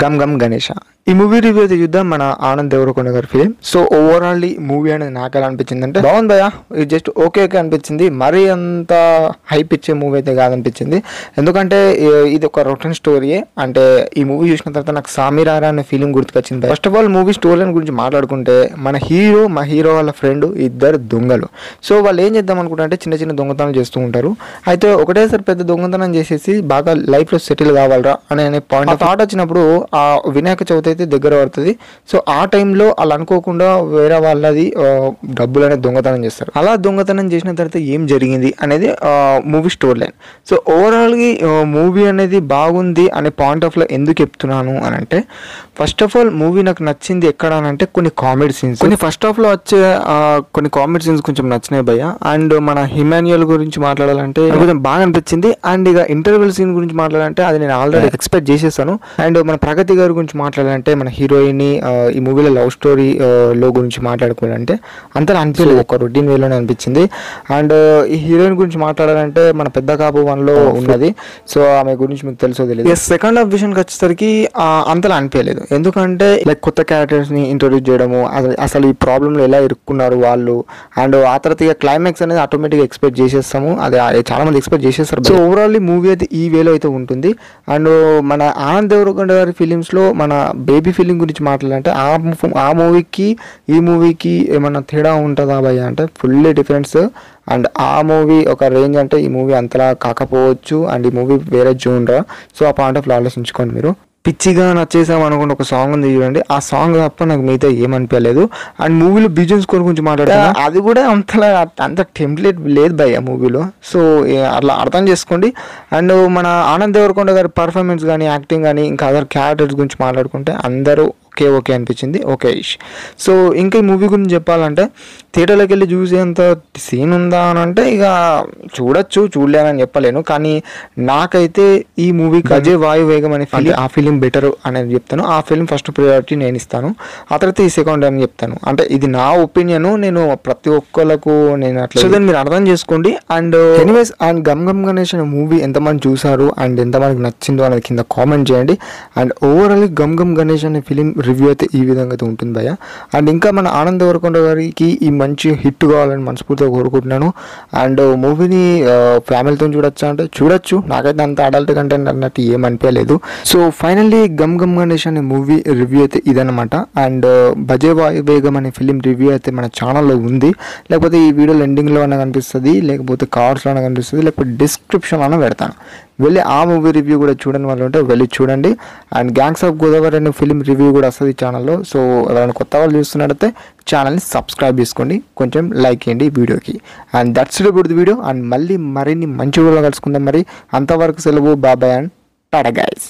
Gum gum Ganesha ఈ movie review అయితే చూద్దాం. మన ఆనంద్ దేవరకొండ గారి ఫిలిం. సో ఓవరాల్ ఈ మూవీ అనేది నాకు ఎలా అనిపించింది అంటే బాగుంది భయ్యా, ఇది జస్ట్ ఓకే అనిపించింది. మరీ అంత హైప్ ఇచ్చే మూవీ అయితే కాదనిపించింది. ఎందుకంటే ఇది ఒక రొటీన్ స్టోరీయే. అంటే ఈ మూవీ చూసిన తర్వాత నాకు సామిరారా అనే ఫీలింగ్ గుర్తుకొచ్చింది. First of all movie story గురించి మాట్లాడుకుంటే మన హీరో వాళ్ళ ఫ్రెండ్ ఇద్దరు దొంగలు. సో వాళ్ళు ఏం చేద్దాం అనుకుంటే చిన్న చిన్న దొంగతనాలు చేస్తూ ఉంటారు. అయితే ఒకటేసారి పెద్ద దొంగతనం చేసేసి బాగా లైఫ్లో సెటిల్ కావాలరా అనే పాయింట్ థాట్ వచ్చినప్పుడు ఆ వినాయక చవితి అయితే దగ్గర పడుతుంది. సో ఆ టైంలో వాళ్ళు అనుకోకుండా వేరే వాళ్ళది డబ్బులు అనేది దొంగతనం చేస్తారు. అలా దొంగతనం చేసిన తర్వాత ఏం జరిగింది అనేది మూవీ స్టోరీ లైన్. సో ఓవరాల్గా మూవీ అనేది బాగుంది అనే పాయింట్ ఆఫ్ లో ఎందుకు చెప్తున్నాను అని అంటే, ఫస్ట్ ఆఫ్ ఆల్ మూవీ నాకు నచ్చింది ఎక్కడ అని అంటే కొన్ని కామెడీ సీన్స్, కొన్ని ఫస్ట్ హాఫ్ లో వచ్చే కొన్ని కామెడీ సీన్స్ కొంచెం నచ్చినాయి భయ్య. అండ్ మన హిమాన్యుయల్ గురించి మాట్లాడాలంటే కొంచెం బాగా అనిపించింది. అండ్ ఇక ఇంటర్వెల్ సీన్ గురించి మాట్లాడాలంటే అది నేను ఆల్రెడీ ఎక్స్పెక్ట్ చేసేసాను. అండ్ మన ప్రగతి గారి గురించి మాట్లాడాలంటే మన హీరోయిన్ ఈ మూవీలో లవ్ స్టోరీ లో గురించి మాట్లాడుకోవాలంటే అంత అనిపించలేదు, ఒక రొటీన్ వేలోనే అనిపించింది. అండ్ ఈ హీరోయిన్ గురించి మాట్లాడాలంటే మన పెద్ద కాపు వన్ లో ఉన్నది. సో ఆమె గురించి మీకు తెలుసో తెలియదు. సెకండ్ హాఫ్ విషయానికి వచ్చేసరికి అంతలా అనిపించలేదు. ఎందుకంటే లైక్ కొత్త క్యారెక్టర్స్ ని ఇంట్రొడ్యూస్ చేయడము, అసలు ఈ ప్రాబ్లమ్ లో ఎలా ఇరుక్కున్నారు వాళ్ళు, అండ్ ఆ తర్వాత ఇక క్లైమాక్స్ అనేది ఆటోమేటిక్ ఎక్స్పెక్ట్ చేసేస్తాము. అది చాలా మంది ఎక్స్పెక్ట్ చేసేస్తారు. సో ఓవరాల్ మూవీ అయితే ఈ వేలో అయితే ఉంటుంది. అండ్ మన ఆనంద్ దేవరకొండ గారి ఫిలిమ్స్ లో మన బేబీ ఫీలింగ్ గురించి మాట్లాడాలంటే ఆ మూవీకి ఈ మూవీకి ఏమన్నా తేడా ఉంటుందా భయ్య అంటే ఫుల్లీ డిఫరెన్స్. అండ్ ఆ మూవీ ఒక రేంజ్ అంటే ఈ మూవీ అంతలా కాకపోవచ్చు. అండ్ ఈ మూవీ వేరే జోన్రా. సో ఆ పాయింట్ ఆఫ్ ఆలోచించుకోండి మీరు. పిచ్చిగా నచ్చేసాం అనుకుంటే ఒక సాంగ్ ఉంది చూడండి, ఆ సాంగ్ తప్ప నాకు మిగతా ఏమనిపించలేదు. అండ్ మూవీలో బిజినెస్ స్కోర్ గురించి మాట్లాడుతున్నా, అది కూడా అంత టెంప్లెట్ లేదు భయ్య మూవీలో. సో అట్లా అర్థం చేసుకోండి. అండ్ మన ఆనంద్ దేవరకొండ గారి పర్ఫార్మెన్స్ కానీ యాక్టింగ్ కానీ ఇంకా అదర్ క్యారెక్టర్స్ గురించి మాట్లాడుకుంటే అందరూ ఓకే అనిపించింది. ఓకే ఇష్. సో ఇంకా ఈ మూవీ గురించి చెప్పాలంటే థియేటర్లోకి వెళ్ళి చూసేంత సీన్ ఉందా అని అంటే ఇక చూడలేనని చెప్పలేను. కానీ నాకైతే ఈ మూవీకి అజయ్ వాయు వేగం అనే ఆ ఫిలిం బెటర్ అనేది చెప్తాను. ఆ ఫిలిం ఫస్ట్ ప్రియారిటీ నేను ఇస్తాను, ఆ తర్వాత ఈ సెకండ్ అని చెప్తాను. అంటే ఇది నా ఒపీనియన్, నేను ప్రతి ఒక్కళ్ళకు నేను అట్లా. సో దాన్ని మీరు అర్థం చేసుకోండి. And anyways, and Gam Gam Ganesh అనే మూవీ ఎంతమంది చూసారు అండ్ ఎంతమందికి నచ్చిందో అనేది కింద కామెంట్ చేయండి. అండ్ ఓవరాల్ గమ్ గమ్ గణేష్ అనే ఫిలిం రివ్యూ అయితే ఈ విధంగా అయితే ఉంటుంది భయ్య. అండ్ ఇంకా మన ఆనంద్ దేవరకొండ గారికి ఈ మంచి హిట్ కావాలని మనస్ఫూర్తిగా కోరుకుంటున్నాను. అండ్ మూవీని ఫ్యామిలీతో చూడొచ్చా అంటే చూడొచ్చు, నాకైతే అంత అడల్ట్ కంటెంట్ అన్నట్టు ఏమనిపించలేదు. సో ఫైనల్లీ గమ్ గమ్ గణేష్ అనే మూవీ రివ్యూ అయితే ఇదనమాట. అండ్ అజయ్ వాయు వేగం అనే ఫిలిం రివ్యూ అయితే మన ఛానల్లో ఉంది, లేకపోతే ఈ వీడియోలో ఎండింగ్లో అన్న కనిపిస్తుంది, లేకపోతే కార్డ్స్లో అన్న కనిపిస్తుంది, లేకపోతే డిస్క్రిప్షన్లో అన్న పెడతాను. వెళ్ళి ఆ మూవీ రివ్యూ కూడా చూడని వాళ్ళు ఉంటే వెళ్ళి చూడండి. అండ్ గ్యాంగ్స్ ఆఫ్ గోదావరి అనే ఫిలిం రివ్యూ కూడా వస్తుంది ఛానల్లో. సో ఎవరైనా కొత్త వాళ్ళు చూస్తున్నట్టయితే ఛానల్ని సబ్స్క్రైబ్ చేసుకోండి, కొంచెం లైక్ చేయండి వీడియోకి. And that's it about the video. And మళ్ళీ మరిన్ని మంచి వీడియోలో కలుసుకుందాం. మరి అంతవరకు సెలవు, బాబాయ్ అండ్ టాటా గైస్.